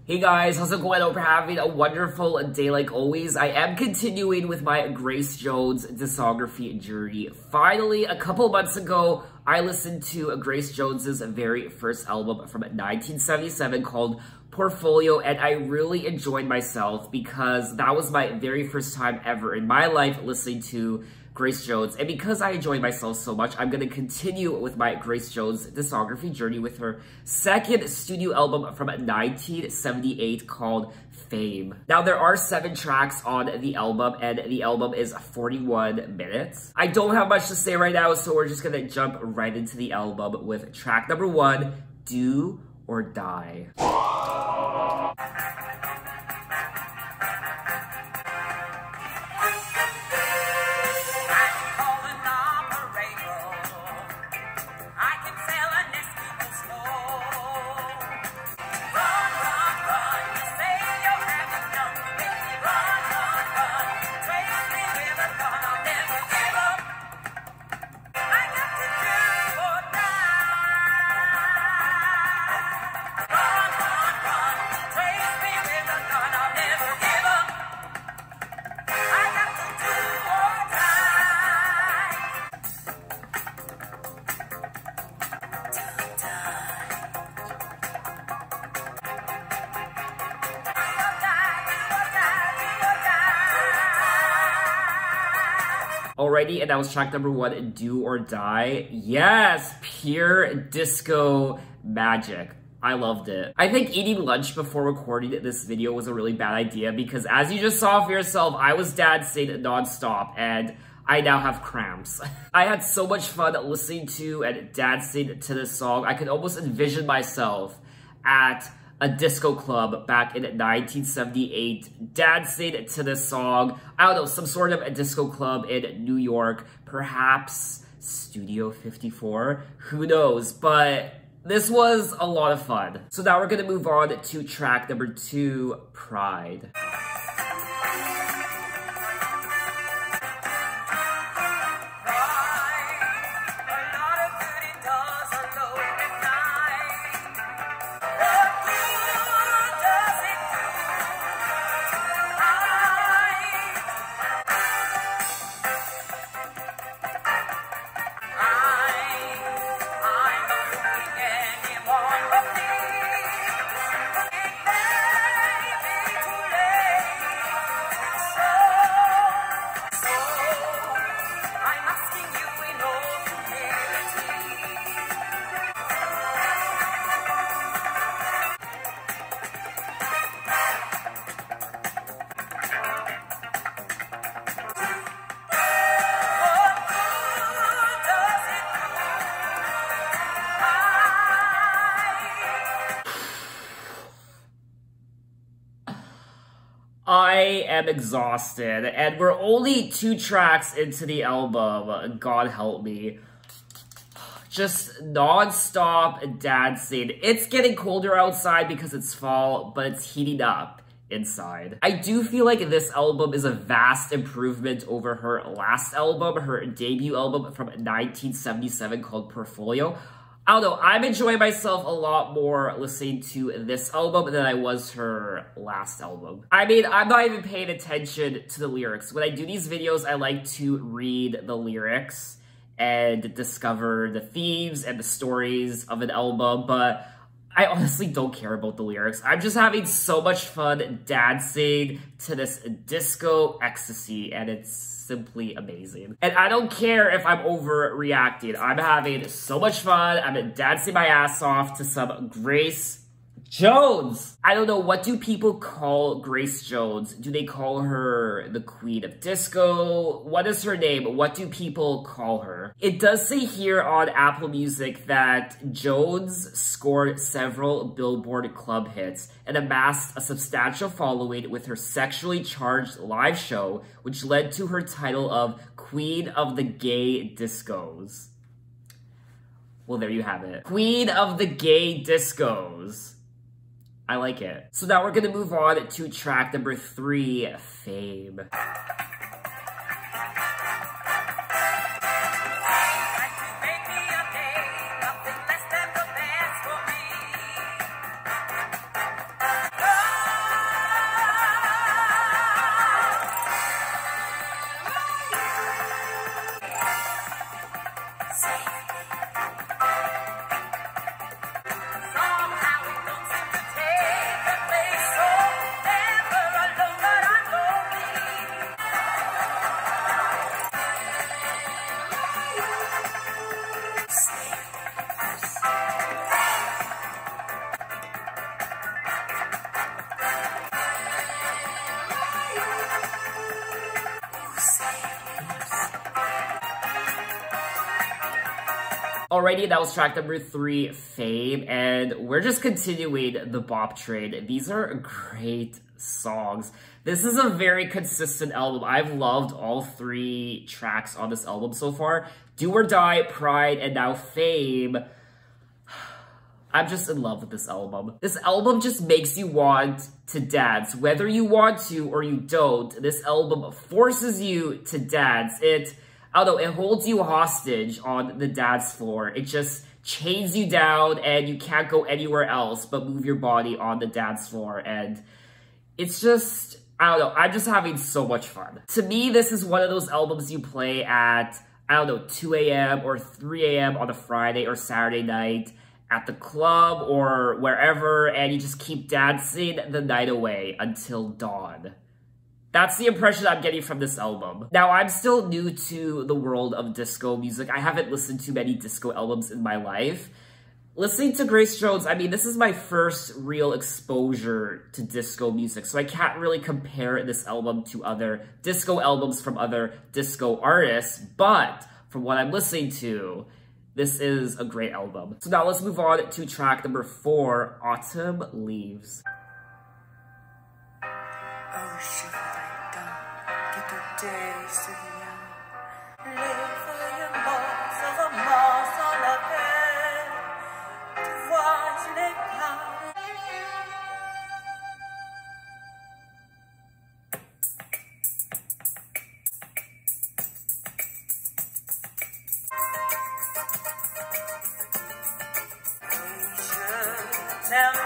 Hey guys, how's it going? I hope you're having a wonderful day like always. I am continuing with my Grace Jones discography journey. Finally, a couple months ago, I listened to Grace Jones's very first album from 1977 called Portfolio, and I really enjoyed myself because that was my very first time ever in my life listening to Grace Jones. And because I enjoyed myself so much, I'm going to continue with my Grace Jones discography journey with her second studio album from 1978 called Fame. Now, there are 7 tracks on the album, and the album is 41 minutes. I don't have much to say right now, so we're just going to jump right into the album with track number 1, Do or Die. Alrighty, and that was track number 1, Do or Die. Yes, pure disco magic. I loved it. I think eating lunch before recording this video was a really bad idea because as you just saw for yourself, I was dancing nonstop and I now have cramps. I had so much fun listening to and dancing to this song. I could almost envision myself at a disco club back in 1978, dancing to this song. I don't know, some sort of a disco club in New York, perhaps Studio 54, who knows, but this was a lot of fun. So now we're gonna move on to track number 2, Pride. I am exhausted, and we're only 2 tracks into the album, God help me. Just non-stop dancing. It's getting colder outside because it's fall, but it's heating up inside. I do feel like this album is a vast improvement over her last album, her debut album from 1977 called Portfolio. I don't know, I'm enjoying myself a lot more listening to this album than I was her last album. I mean, I'm not even paying attention to the lyrics. When I do these videos, I like to read the lyrics and discover the themes and the stories of an album, but I honestly don't care about the lyrics. I'm just having so much fun dancing to this disco ecstasy, and it's simply amazing. And I don't care if I'm overreacting. I'm having so much fun. I'm dancing my ass off to some Grace Jones. I don't know, what do people call Grace Jones? Do they call her the Queen of Disco? What is her name? What do people call her? It does say here on Apple Music that Jones scored several Billboard club hits and amassed a substantial following with her sexually charged live show, which led to her title of Queen of the Gay Discos. Well, there you have it. Queen of the Gay Discos. I like it. So now we're gonna move on to track number 3, Fame. Alrighty, that was track number 3, Fame, and we're just continuing the bop train. These are great songs. This is a very consistent album. I've loved all 3 tracks on this album so far. Do or Die, Pride, and now Fame. I'm just in love with this album. This album just makes you want to dance. Whether you want to or you don't, this album forces you to dance. I don't know, it holds you hostage on the dance floor. It just chains you down and you can't go anywhere else but move your body on the dance floor. And it's just, I don't know, I'm just having so much fun. To me, this is one of those albums you play at, I don't know, 2 a.m. or 3 a.m. on a Friday or Saturday night at the club or wherever, and you just keep dancing the night away until dawn. That's the impression I'm getting from this album. Now, I'm still new to the world of disco music. I haven't listened to many disco albums in my life. Listening to Grace Jones, I mean, this is my first real exposure to disco music, so I can't really compare this album to other disco albums from other disco artists, but from what I'm listening to, this is a great album. So now let's move on to track number 4, Autumn Leaves. Oh, shiver down, get the days to the young. Live for your boss of a moss on the bed. To watch it come. Tell me.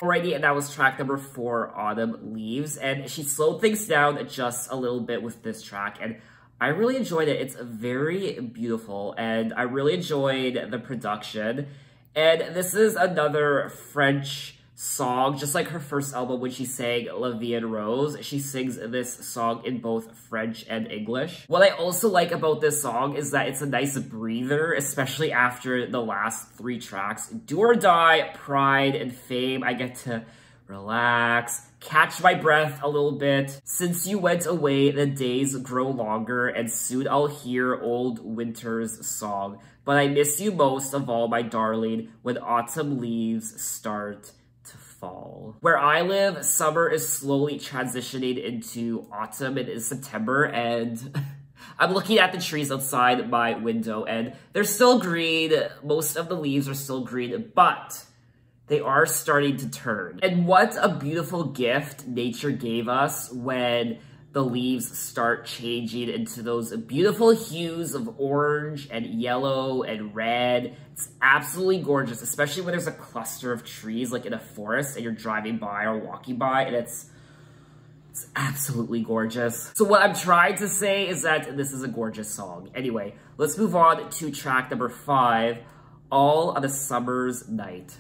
Alrighty, and that was track number 4, Autumn Leaves, and she slowed things down just a little bit with this track, and I really enjoyed it. It's very beautiful, and I really enjoyed the production, and this is another French song, just like her first album when she sang La Vie en Rose. She sings this song in both French and English. What I also like about this song is that it's a nice breather, especially after the last 3 tracks. Do or Die, Pride, and Fame. I get to relax, catch my breath a little bit. Since you went away, the days grow longer, and soon I'll hear old winter's song. But I miss you most of all, my darling, when autumn leaves start to fall. Where I live, summer is slowly transitioning into autumn. It is September, and I'm looking at the trees outside my window, and they're still green. Most of the leaves are still green, but they are starting to turn. And what a beautiful gift nature gave us when the leaves start changing into those beautiful hues of orange and yellow and red. It's absolutely gorgeous, especially when there's a cluster of trees like in a forest and you're driving by or walking by, and it's absolutely gorgeous. So what I'm trying to say is that this is a gorgeous song. Anyway, let's move on to track number 5, All on a Summer's Night.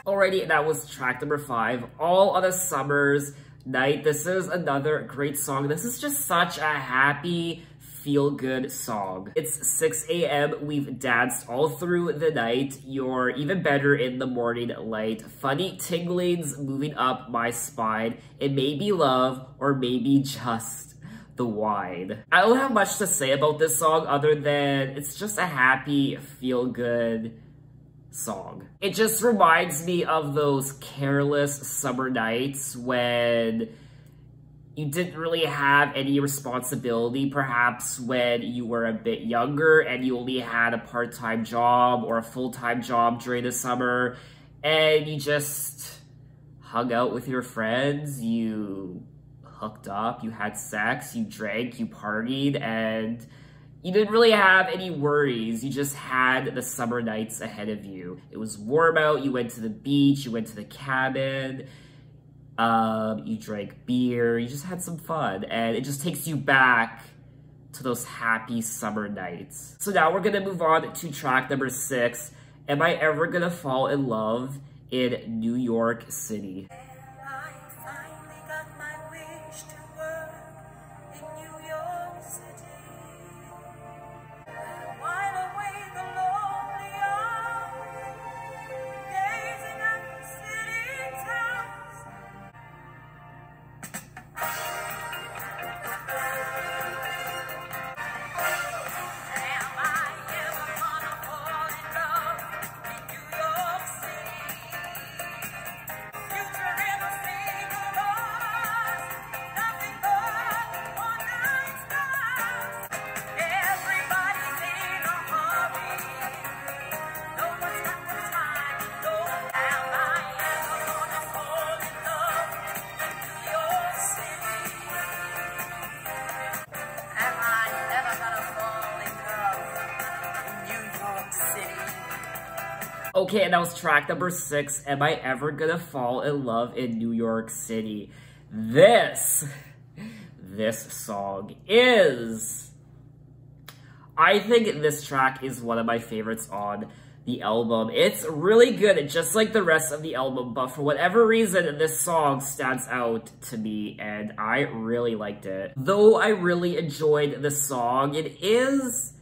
Alrighty, that was track number 5, All on a Summer's Night. This is another great song. This is just such a happy, feel-good song. It's 6 a.m. We've danced all through the night. You're even better in the morning light. Funny tinglings moving up my spine. It may be love or maybe just the wine. I don't have much to say about this song other than it's just a happy, feel-good song. It just reminds me of those careless summer nights when you didn't really have any responsibility, perhaps when you were a bit younger and you only had a part-time job or a full-time job during the summer, and you just hung out with your friends, you hooked up, you had sex, you drank, you partied, and you didn't really have any worries. You just had the summer nights ahead of you. It was warm out, you went to the beach, you went to the cabin, you drank beer, you just had some fun, and it just takes you back to those happy summer nights. So now we're gonna move on to track number 6, Am I Ever Gonna Fall in Love in New York City? I finally got my wish to work in New York City. While away the lonely hours, gazing at the city towers. Am I ever gonna fall in love in New York City? Future in a single loss, nothing but one night stands. Everybody's in a hurry, no one's got the time. No, am I ever gonna fall in love in New York City? Am I ever gonna fall in love in New York City? Okay, and that was track number 6, Am I Ever Gonna Fall in Love in New York City? This song is... I think this track is one of my favorites on the album. It's really good, just like the rest of the album, but for whatever reason, this song stands out to me, and I really liked it. Though I really enjoyed the song, it is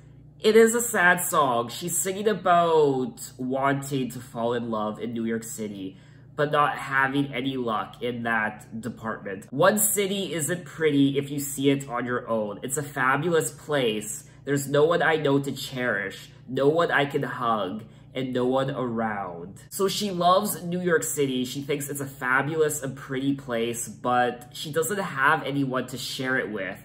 a sad song. She's singing about wanting to fall in love in New York City, but not having any luck in that department. One city isn't pretty if you see it on your own. It's a fabulous place. There's no one I know to cherish, no one I can hug, and no one around. So she loves New York City. She thinks it's a fabulous and pretty place, but she doesn't have anyone to share it with.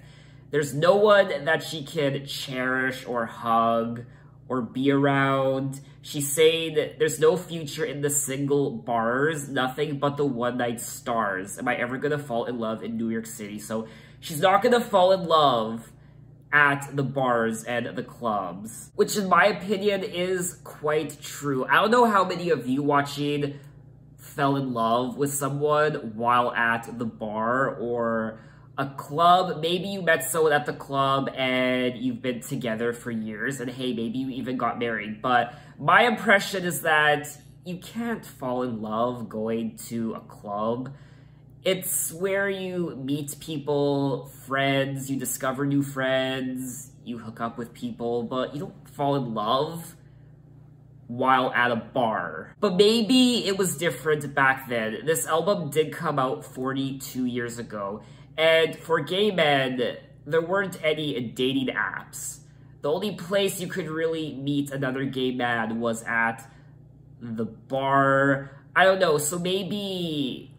There's no one that she can cherish or hug or be around. She's saying that there's no future in the single bars, nothing but the one-night stars. Am I ever gonna fall in love in New York City? So she's not gonna fall in love at the bars and the clubs, which in my opinion is quite true. I don't know how many of you watching fell in love with someone while at the bar or a club. Maybe you met someone at the club and you've been together for years, and hey, maybe you even got married. But my impression is that you can't fall in love going to a club. It's where you meet people, friends, you discover new friends, you hook up with people, but you don't fall in love while at a bar. But maybe it was different back then. This album did come out 42 years ago, and for gay men, there weren't any dating apps. The only place you could really meet another gay man was at the bar. I don't know, so maybe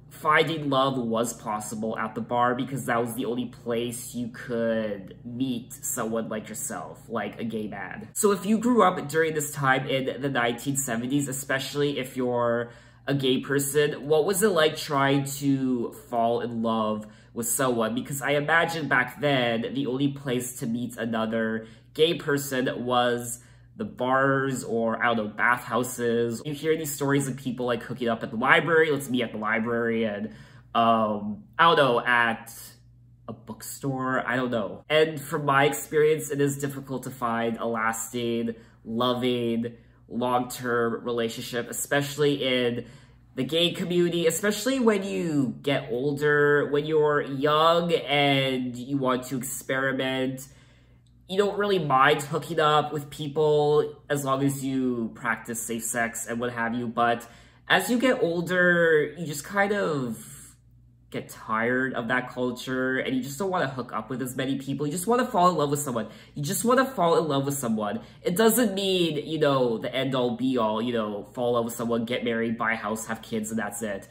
finding love was possible at the bar because that was the only place you could meet someone like yourself, like a gay man. So if you grew up during this time in the 1970s, especially if you're a gay person, what was it like trying to fall in love with someone? Because I imagine back then, the only place to meet another gay person was the bars or, I don't know, bathhouses. You hear these stories of people like hooking up at the library. Let's meet at the library, and I don't know, at a bookstore. I don't know. And from my experience, it is difficult to find a lasting, loving, long-term relationship, especially in the gay community, especially when you get older. When you're young and you want to experiment, you don't really mind hooking up with people as long as you practice safe sex and what have you. But as you get older, you just kind of get tired of that culture and you just don't want to hook up with as many people. You just want to fall in love with someone. You just want to fall in love with someone. It doesn't mean, you know, the end all be all, you know, fall in love with someone, get married, buy a house, have kids, and that's it.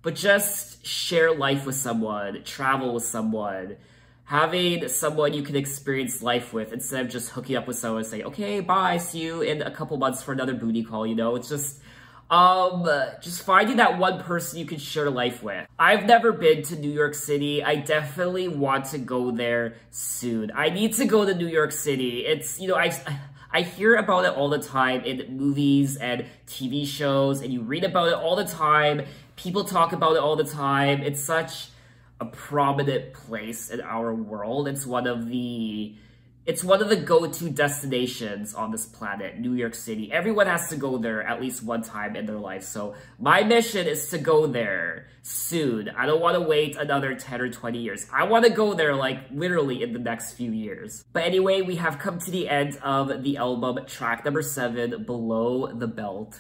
But just share life with someone, travel with someone, having someone you can experience life with instead of just hooking up with someone and saying, okay, bye, see you in a couple months for another booty call, you know? It's just finding that one person you can share life with. I've never been to New York City. I definitely want to go there soon. I need to go to New York City. It's, you know, I hear about it all the time in movies and TV shows, and you read about it all the time. People talk about it all the time. It's such a prominent place in our world. It's one of the go-to destinations on this planet, New York City. Everyone has to go there at least one time in their life. So my mission is to go there soon. I don't want to wait another 10 or 20 years. I want to go there like literally in the next few years. But anyway, we have come to the end of the album, track number 7, Below the Belt.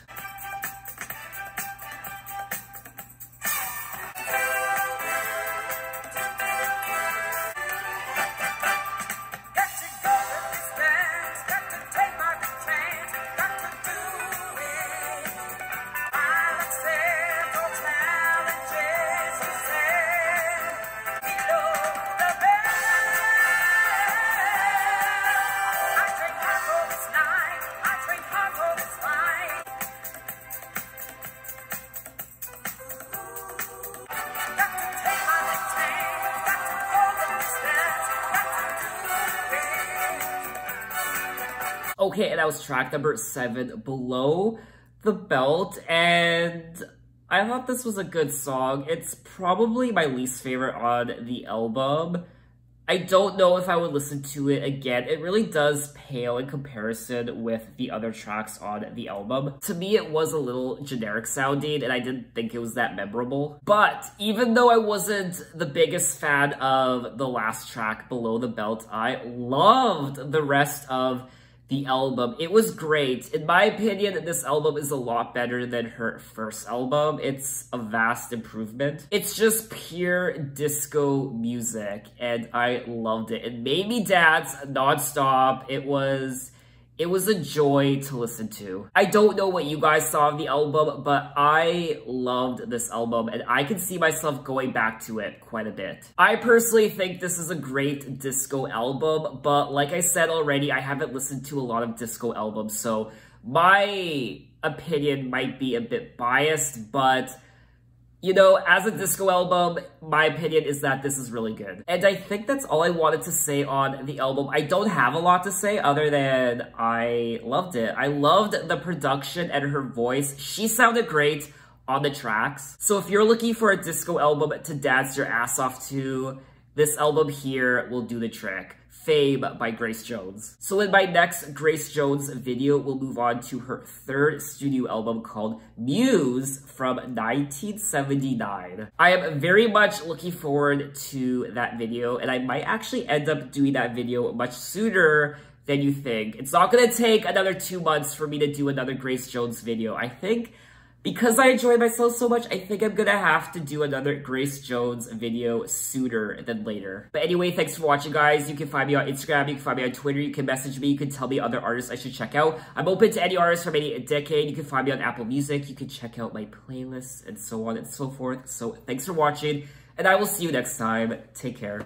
Okay, and that was track number 7, Below the Belt, and I thought this was a good song. It's probably my least favorite on the album. I don't know if I would listen to it again. It really does pale in comparison with the other tracks on the album. To me, it was a little generic sounding, and I didn't think it was that memorable. But even though I wasn't the biggest fan of the last track, Below the Belt, I loved the rest of the album. It was great. In my opinion, this album is a lot better than her first album. It's a vast improvement. It's just pure disco music, and I loved it. It made me dance nonstop. It was a joy to listen to. I don't know what you guys saw of the album, but I loved this album, and I can see myself going back to it quite a bit. I personally think this is a great disco album, but like I said already, I haven't listened to a lot of disco albums, so my opinion might be a bit biased, but you know, as a disco album, my opinion is that this is really good. And I think that's all I wanted to say on the album. I don't have a lot to say other than I loved it. I loved the production and her voice. She sounded great on the tracks. So if you're looking for a disco album to dance your ass off to, this album here will do the trick. Fame by Grace Jones. So in my next Grace Jones video, we'll move on to her 3rd studio album called Muse from 1979. I am very much looking forward to that video, and I might actually end up doing that video much sooner than you think. It's not gonna take another 2 months for me to do another Grace Jones video. I think because I enjoy myself so much, I think I'm gonna have to do another Grace Jones video sooner than later. But anyway, thanks for watching, guys. You can find me on Instagram, you can find me on Twitter, you can message me, you can tell me other artists I should check out. I'm open to any artists from any decade. You can find me on Apple Music, you can check out my playlists, and so on and so forth. So thanks for watching, and I will see you next time. Take care.